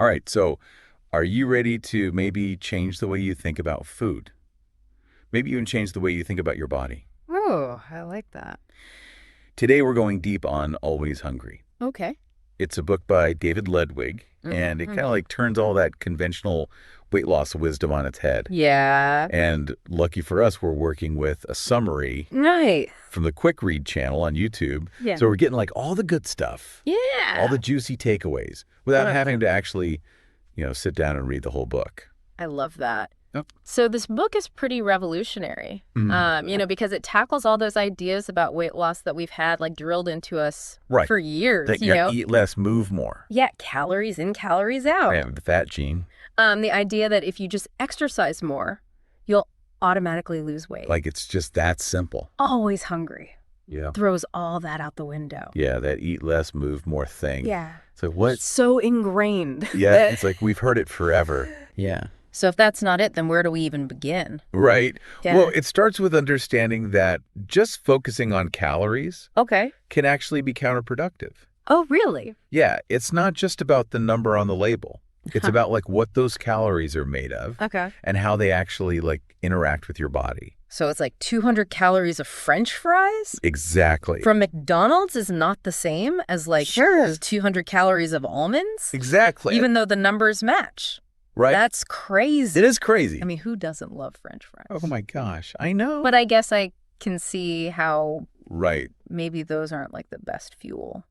All right, so are you ready to maybe change the way you think about food? Maybe even change the way you think about your body. Oh, I like that. Today we're going deep on Always Hungry. Okay. It's a book by David Ludwig, and it kind of like turns all that conventional weight loss wisdom on its head. Yeah. And lucky for us, we're working with a summary Right. from the Quick Read channel on YouTube. Yeah. So we're getting like all the good stuff, Yeah. all the juicy takeaways without having to actually, sit down and read the whole book. I love that. Yep. So this book is pretty revolutionary, because it tackles all those ideas about weight loss that we've had like drilled into us for years. That you eat less, move more. Yeah, calories in, calories out. Yeah, the fat gene. The idea that if you just exercise more, you'll automatically lose weight. Like it's just that simple. Always hungry. Yeah. Throws all that out the window. Yeah, that eat less, move more thing. Yeah. So what? So ingrained. Yeah, it's like we've heard it forever. Yeah. So if that's not it, then where do we even begin? Right. Yeah. Well, it starts with understanding that just focusing on calories Okay. can actually be counterproductive. Oh, really? Yeah, it's not just about the number on the label. It's about like what those calories are made of Okay. and how they actually like interact with your body. So it's like 200 calories of French fries Exactly. from McDonald's is not the same as like 200 calories of almonds, Exactly. even though the numbers match. Right. That's crazy. It is crazy. I mean, who doesn't love French fries? Oh my gosh, I know. But I guess I can see how Right. maybe those aren't like the best fuel.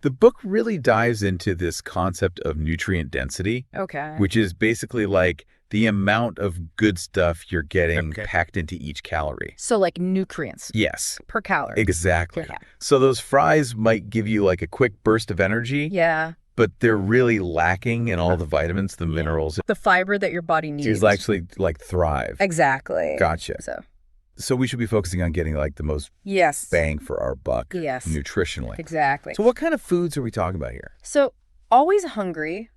The book really dives into this concept of nutrient density, Okay. which is basically like the amount of good stuff you're getting packed into each calorie. So like nutrients Yes, per calorie. exactly. Yeah. So those fries might give you like a quick burst of energy, Yeah. but they're really lacking in all the vitamins, the minerals. The fiber that your body needs. To actually like thrive. Exactly. Gotcha. So we should be focusing on getting like the most Yes. bang for our buck Yes. nutritionally. Exactly. So what kind of foods are we talking about here? So Always Hungry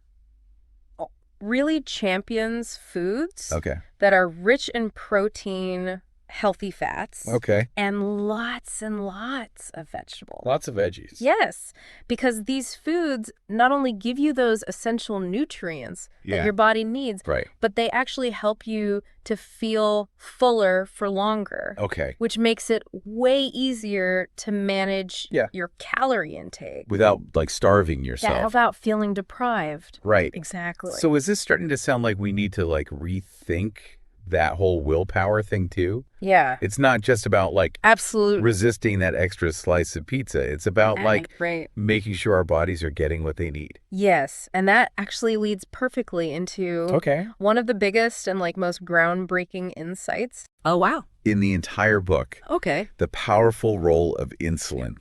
really champions foods that are rich in protein, healthy fats, and lots of vegetables. Lots of veggies. Yes, because these foods not only give you those essential nutrients that your body needs, but they actually help you to feel fuller for longer. Which makes it way easier to manage your calorie intake. Without like starving yourself. Yeah, without feeling deprived. Right. Exactly. So is this starting to sound like we need to like rethink that whole willpower thing too? Yeah. It's not just about like absolutely resisting that extra slice of pizza. It's about like making sure our bodies are getting what they need. Yes. And that actually leads perfectly into one of the biggest and like most groundbreaking insights. Oh, wow. In the entire book. The powerful role of insulin.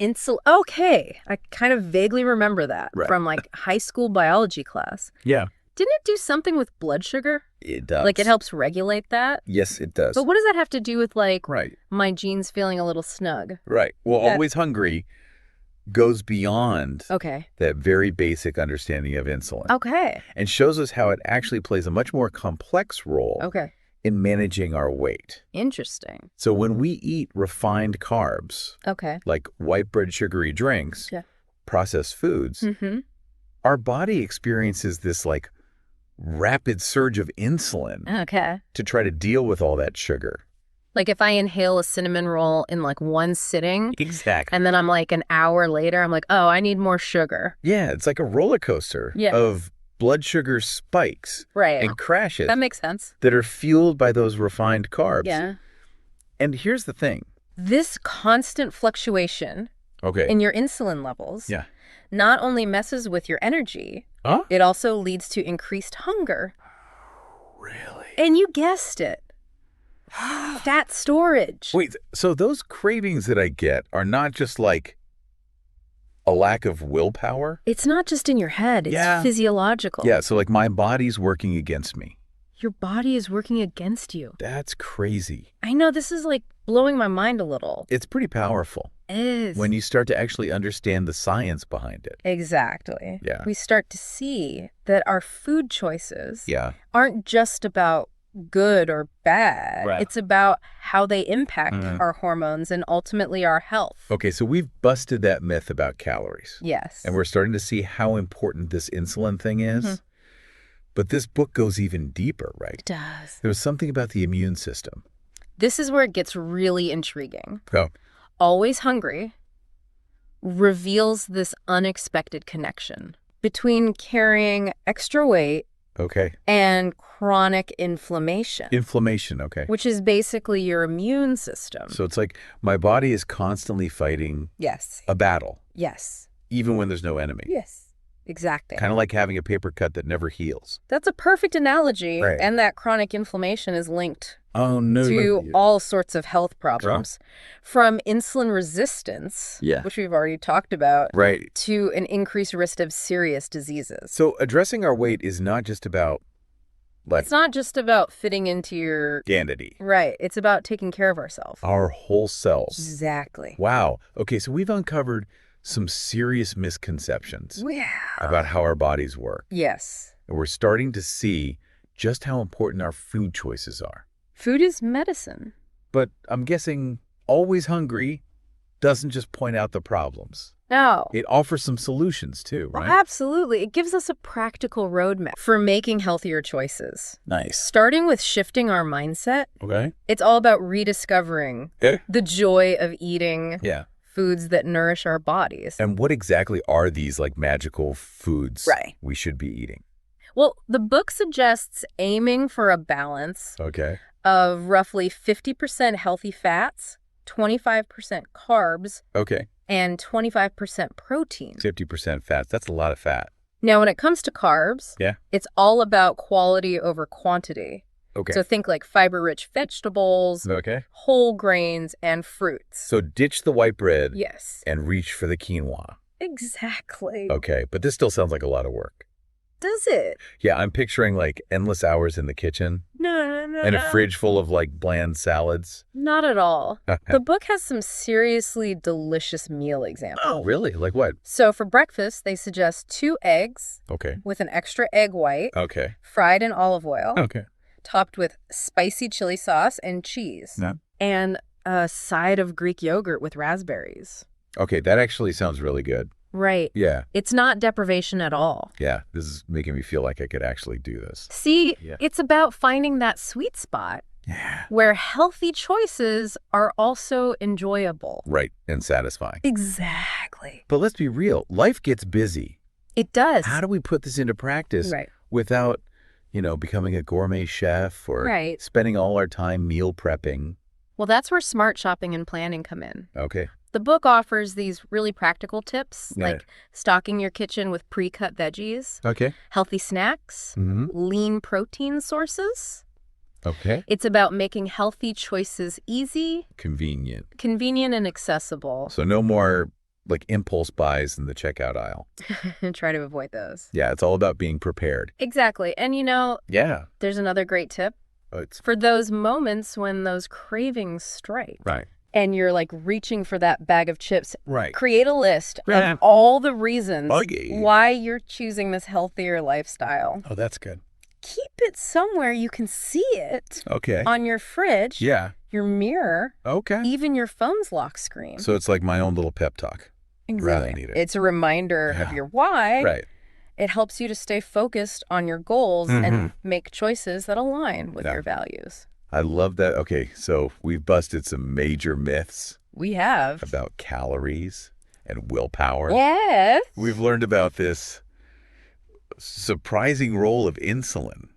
Okay. I kind of vaguely remember that from like high school biology class. Yeah. Didn't it do something with blood sugar? It does. Like it helps regulate that? Yes, it does. But what does that have to do with like my genes feeling a little snug? Right. Well, Always Hungry goes beyond that very basic understanding of insulin. And shows us how it actually plays a much more complex role in managing our weight. Interesting. So when we eat refined carbs, like white bread sugary drinks, processed foods, our body experiences this like rapid surge of insulin to try to deal with all that sugar. Like if I inhale a cinnamon roll in like one sitting. Exactly. And then I'm like an hour later, I'm like, oh, I need more sugar. Yeah, it's like a roller coaster of blood sugar spikes and crashes. That makes sense. That are fueled by those refined carbs. Yeah. And here's the thing. This constant fluctuation in your insulin levels not only messes with your energy, it also leads to increased hunger. Really? And you guessed it. Fat storage. Wait, so those cravings that I get are not just like a lack of willpower? It's not just in your head. It's physiological. Yeah, so like my body's working against me. Your body is working against you. That's crazy. I know, this is like blowing my mind a little. It's pretty powerful. It is. When you start to actually understand the science behind it. Exactly. Yeah. We start to see that our food choices aren't just about good or bad. Right. It's about how they impact our hormones and ultimately our health. Okay, so we've busted that myth about calories. Yes. And we're starting to see how important this insulin thing is. But this book goes even deeper, right? It does. There's something about the immune system. This is where it gets really intriguing. Oh. Always Hungry reveals this unexpected connection between carrying extra weight and chronic inflammation. Inflammation, okay. Which is basically your immune system. So it's like my body is constantly fighting a battle. Yes. Even when there's no enemy. Yes. Exactly. Kind of like having a paper cut that never heals. That's a perfect analogy. Right. And that chronic inflammation is linked to all sorts of health problems. From insulin resistance, which we've already talked about, to an increased risk of serious diseases. So addressing our weight is not just about it's not just about fitting into your identity. Right. It's about taking care of ourselves. Our whole selves. Exactly. Wow. Okay, so we've uncovered some serious misconceptions about how our bodies work. Yes. And we're starting to see just how important our food choices are. Food is medicine. But I'm guessing Always Hungry doesn't just point out the problems. No. It offers some solutions too, right? Well, absolutely. It gives us a practical roadmap for making healthier choices. Nice. Starting with shifting our mindset. Okay. It's all about rediscovering the joy of eating foods that nourish our bodies. And what exactly are these like magical foods we should be eating? Well, the book suggests aiming for a balance of roughly 50% healthy fats, 25% carbs, and 25% protein. 50% fats. That's a lot of fat. Now, when it comes to carbs, it's all about quality over quantity. So think like fiber-rich vegetables, whole grains, and fruits. So ditch the white bread and reach for the quinoa. Exactly. Okay, but this still sounds like a lot of work. Does it? Yeah, I'm picturing like endless hours in the kitchen. No. And a fridge full of like bland salads. Not at all. The book has some seriously delicious meal examples. Oh, really? Like what? So for breakfast, they suggest 2 eggs with an extra egg white fried in olive oil, topped with spicy chili sauce and cheese, and a side of Greek yogurt with raspberries. Okay, that actually sounds really good. Right. Yeah. It's not deprivation at all. Yeah, this is making me feel like I could actually do this. See, it's about finding that sweet spot where healthy choices are also enjoyable. Right, and satisfying. Exactly. But let's be real, life gets busy. It does. How do we put this into practice without, becoming a gourmet chef or spending all our time meal prepping? Well, that's where smart shopping and planning come in. Okay. The book offers these really practical tips, like stocking your kitchen with pre-cut veggies, healthy snacks, lean protein sources. Okay. It's about making healthy choices easy, convenient and accessible. So no more like impulse buys in the checkout aisle. Try to avoid those. Yeah, it's all about being prepared. Exactly. And there's another great tip. For those moments when those cravings strike. Right. And you're like reaching for that bag of chips. Right. Create a list of all the reasons why you're choosing this healthier lifestyle. Oh, that's good. Keep it somewhere you can see it. Okay. On your fridge. Yeah. Your mirror. Okay. Even your phone's lock screen. So it's like my own little pep talk. Exactly. Rather need it. It's a reminder of your why. Right. It helps you to stay focused on your goals and make choices that align with your values. I love that. Okay, so we've busted some major myths. We have. About calories and willpower. Yes. We've learned about this surprising role of insulin.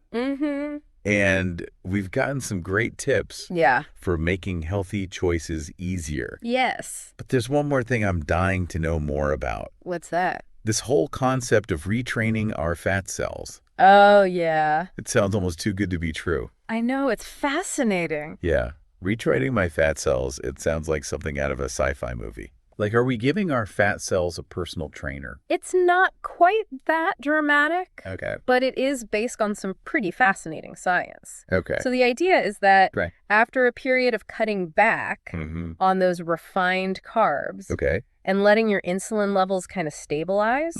And we've gotten some great tips for making healthy choices easier. Yes. But there's one more thing I'm dying to know more about. What's that? This whole concept of retraining our fat cells. Oh, yeah. It sounds almost too good to be true. I know. It's fascinating. Yeah. Retraining my fat cells, it sounds like something out of a sci-fi movie. Like, are we giving our fat cells a personal trainer? It's not quite that dramatic. Okay. But it is based on some pretty fascinating science. Okay. So the idea is that after a period of cutting back on those refined carbs and letting your insulin levels kind of stabilize,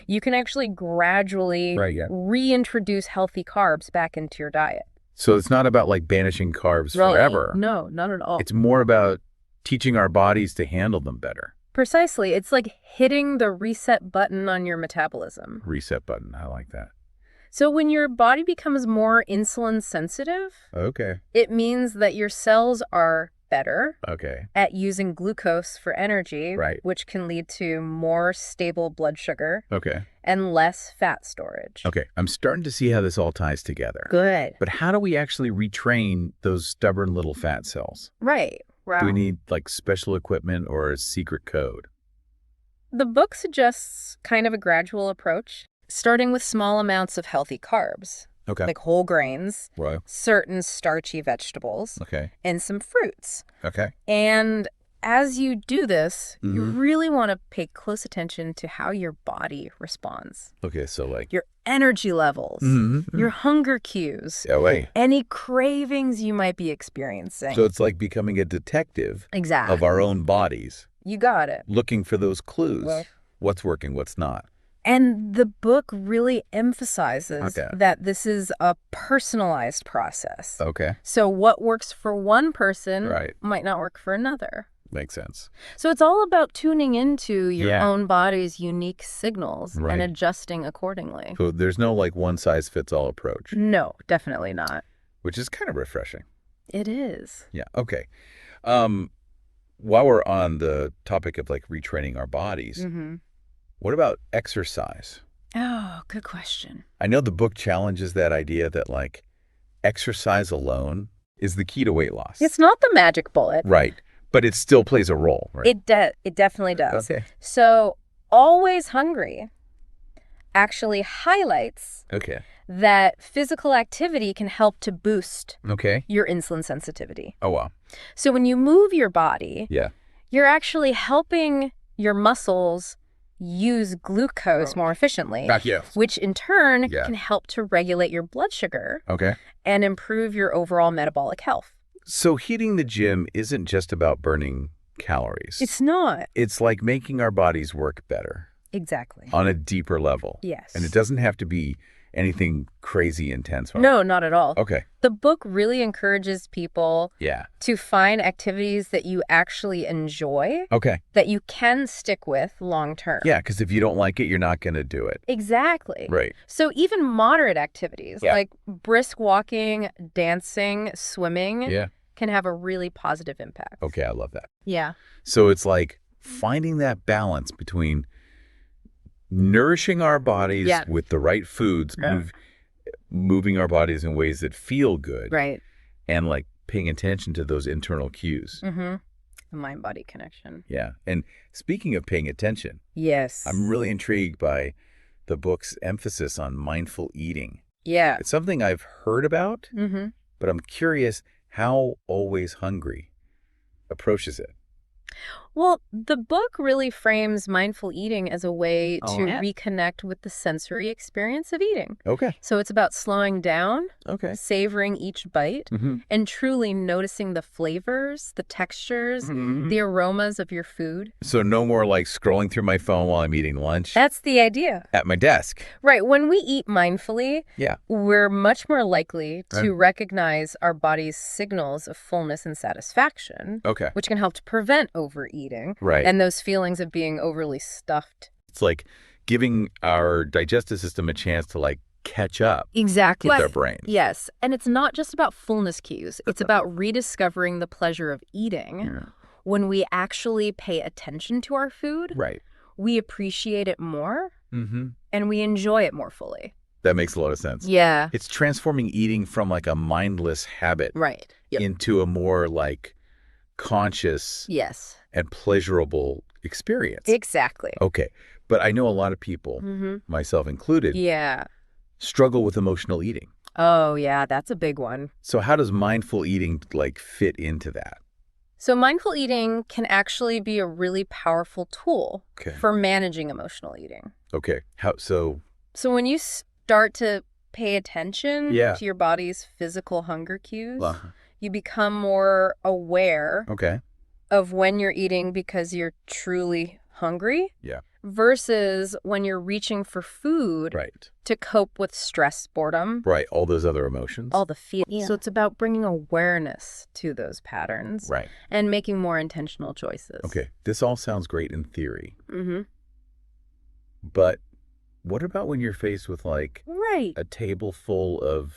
you can actually gradually reintroduce healthy carbs back into your diet. So it's not about like banishing carbs forever. No, not at all. It's more about teaching our bodies to handle them better. Precisely. It's like hitting the reset button on your metabolism. Reset button. I like that. So when your body becomes more insulin sensitive, it means that your cells are better at using glucose for energy, which can lead to more stable blood sugar and less fat storage. I'm starting to see how this all ties together. Good. But how do we actually retrain those stubborn little fat cells? Right. Wow. Do we need like special equipment or a secret code? The book suggests kind of a gradual approach, starting with small amounts of healthy carbs. Like whole grains, certain starchy vegetables, and some fruits. And as you do this, you really want to pay close attention to how your body responds. So like your energy levels, your hunger cues, any cravings you might be experiencing. So it's like becoming a detective of our own bodies. You got it. Looking for those clues. What's working, what's not. And the book really emphasizes that this is a personalized process. So what works for one person might not work for another. Makes sense. So it's all about tuning into your own body's unique signals and adjusting accordingly. So there's no like one-size-fits-all approach. No, definitely not. Which is kind of refreshing. It is. Yeah, while we're on the topic of like retraining our bodies, what about exercise? Oh, good question. I know the book challenges that idea that like exercise alone is the key to weight loss. It's not the magic bullet. Right. But it still plays a role, right? It definitely does. So Always Hungry actually highlights that physical activity can help to boost your insulin sensitivity. Oh, wow. So when you move your body, you're actually helping your muscles use glucose more efficiently, which in turn can help to regulate your blood sugar and improve your overall metabolic health. So hitting the gym isn't just about burning calories. It's not. It's like making our bodies work better. Exactly. On a deeper level. Yes. And it doesn't have to be anything crazy intense. No, not at all. Okay. The book really encourages people to find activities that you actually enjoy, that you can stick with long term. Yeah, because if you don't like it, you're not going to do it. Exactly. Right. So even moderate activities like brisk walking, dancing, swimming can have a really positive impact. Okay, I love that. Yeah. So it's like finding that balance between nourishing our bodies with the right foods, moving our bodies in ways that feel good. Right. And like paying attention to those internal cues. The mind-body connection. Yeah. And speaking of paying attention. Yes. I'm really intrigued by the book's emphasis on mindful eating. Yeah. It's something I've heard about, but I'm curious how Always Hungry approaches it. Well, the book really frames mindful eating as a way to reconnect with the sensory experience of eating. So it's about slowing down, savoring each bite, and truly noticing the flavors, the textures, the aromas of your food. So no more like scrolling through my phone while I'm eating lunch. That's the idea. At my desk. Right. When we eat mindfully, we're much more likely to recognize our body's signals of fullness and satisfaction, which can help to prevent overeating. And those feelings of being overly stuffed. It's like giving our digestive system a chance to like catch up. Exactly. With our brains. Yes. And it's not just about fullness cues. It's about rediscovering the pleasure of eating. When we actually pay attention to our food, we appreciate it more and we enjoy it more fully. That makes a lot of sense. Yeah. It's transforming eating from like a mindless habit into a more like conscious and pleasurable experience. Exactly. Okay. But I know a lot of people, myself included, struggle with emotional eating. Oh, yeah, that's a big one. So how does mindful eating like fit into that? So mindful eating can actually be a really powerful tool for managing emotional eating. Okay. How so? So when you start to pay attention to your body's physical hunger cues, you become more aware of when you're eating because you're truly hungry versus when you're reaching for food to cope with stress, boredom. Right. All those other emotions. All the feelings. So it's about bringing awareness to those patterns and making more intentional choices. Okay. This all sounds great in theory. But what about when you're faced with like a table full of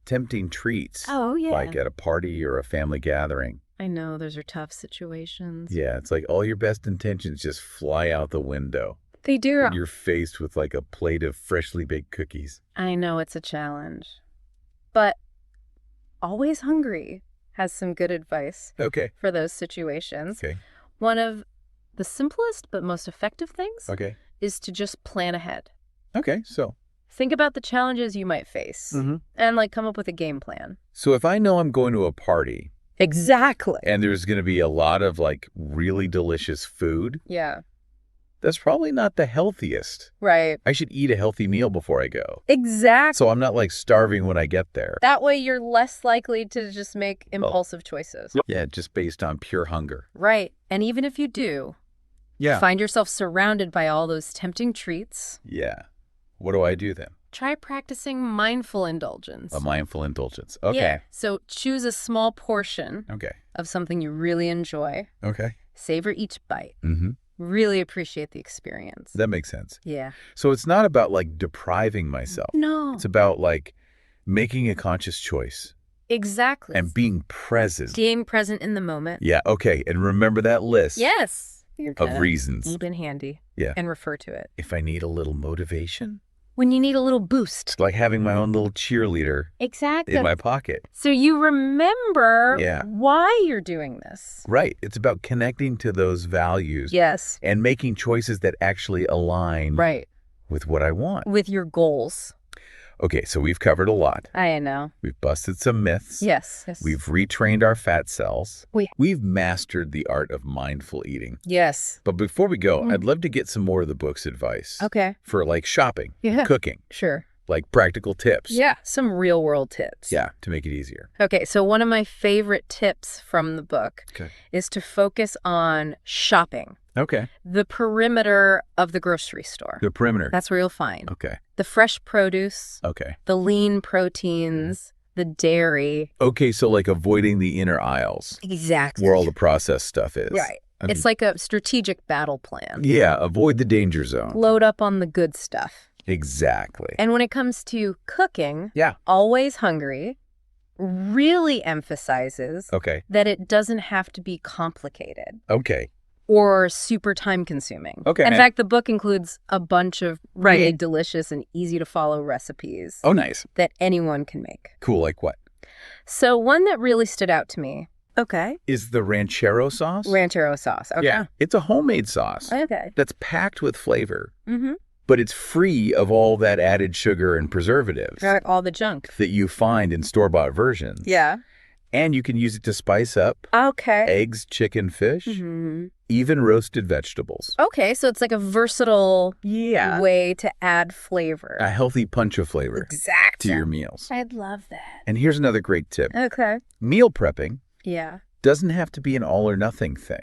tempting treats? Oh, yeah. Like at a party or a family gathering. I know, those are tough situations. Yeah, it's like all your best intentions just fly out the window. They do. And you're faced with like a plate of freshly baked cookies. I know it's a challenge. But Always Hungry has some good advice for those situations. One of the simplest but most effective things is to just plan ahead. So think about the challenges you might face and like come up with a game plan. So if I know I'm going to a party. Exactly. And there's going to be a lot of like really delicious food. Yeah. That's probably not the healthiest. Right. I should eat a healthy meal before I go. Exactly. So I'm not like starving when I get there. That way you're less likely to just make impulsive choices. Yeah, just based on pure hunger. Right. And even if you do, find yourself surrounded by all those tempting treats. Yeah. What do I do then? Try practicing mindful indulgence. A mindful indulgence. Okay. Yeah. So choose a small portion of something you really enjoy. Savor each bite. Really appreciate the experience. That makes sense. Yeah. So it's not about like depriving myself. No. It's about like making a conscious choice. Exactly. And being present. Being present in the moment. Yeah. Okay. And remember that list. Yes. Of reasons. Keep it handy. Yeah. And refer to it. If I need a little motivation. When you need a little boost. It's like having my own little cheerleader in my pocket. So you remember why you're doing this. Right. It's about connecting to those values. Yes. And making choices that actually align with what I want. With your goals. Okay, so we've covered a lot. I know. We've busted some myths. Yes. We've retrained our fat cells. We've mastered the art of mindful eating. Yes. But before we go, I'd love to get some more of the book's advice. For like shopping, cooking. Sure. Like practical tips. Yeah, some real world tips. Yeah, to make it easier. Okay, so one of my favorite tips from the book is to focus on shopping. The perimeter of the grocery store. The perimeter. That's where you'll find. The fresh produce. The lean proteins. The dairy. Okay, so like avoiding the inner aisles. Exactly. Where all the processed stuff is. Right. It's like a strategic battle plan. Yeah, avoid the danger zone. Load up on the good stuff. Exactly. And when it comes to cooking, Always Hungry really emphasizes that it doesn't have to be complicated. Or super time-consuming. In fact, the book includes a bunch of really delicious and easy-to-follow recipes. Oh, nice. That anyone can make. Cool, like what? So one that really stood out to me. Is the ranchero sauce? Ranchero sauce. Yeah, it's a homemade sauce. That's packed with flavor. But it's free of all that added sugar and preservatives. All the junk. That you find in store-bought versions. Yeah. And you can use it to spice up eggs, chicken, fish, even roasted vegetables. Okay, so it's like a versatile way to add flavor. A healthy punch of flavor to your meals. I'd love that. And here's another great tip. Meal prepping doesn't have to be an all-or-nothing thing.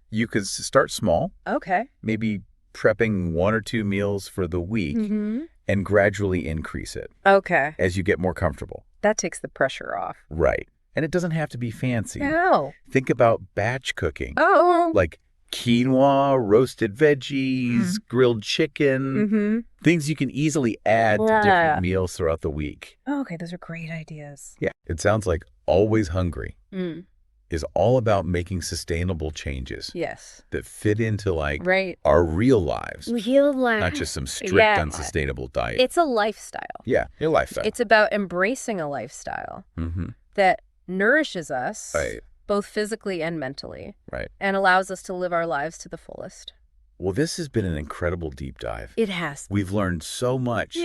You could start small. Maybe prepping 1 or 2 meals for the week and gradually increase it as you get more comfortable. That takes the pressure off. Right. And it doesn't have to be fancy. No. Think about batch cooking. Like quinoa, roasted veggies, grilled chicken, things you can easily add to different meals throughout the week. Okay, those are great ideas. Yeah. It sounds like Always Hungry is all about making sustainable changes. That fit into like our real lives. Not just some strict, unsustainable diet. It's a lifestyle. Yeah, your lifestyle. It's about embracing a lifestyle that nourishes us both physically and mentally and allows us to live our lives to the fullest. Well, this has been an incredible deep dive. It has. We've learned so much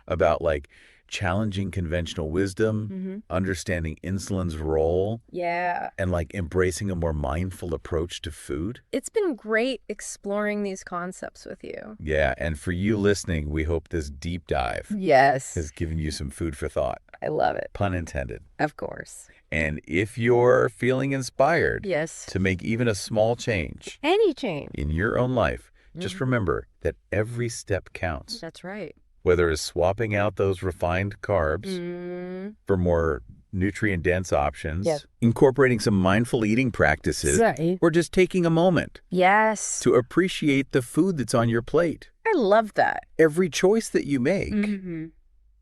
about like challenging conventional wisdom, understanding insulin's role, and like embracing a more mindful approach to food. It's been great exploring these concepts with you. Yeah, and for you listening, we hope this deep dive has given you some food for thought. I love it. Pun intended. Of course. And if you're feeling inspired to make even a small change, any change in your own life, just remember that every step counts. That's right. Whether it's swapping out those refined carbs for more nutrient-dense options, incorporating some mindful eating practices, or just taking a moment to appreciate the food that's on your plate. I love that. Every choice that you make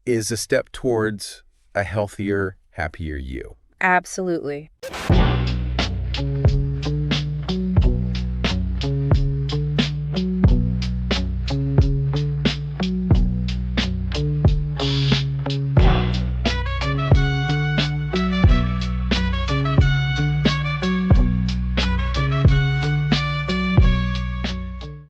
is a step towards a healthier, happier you. Absolutely.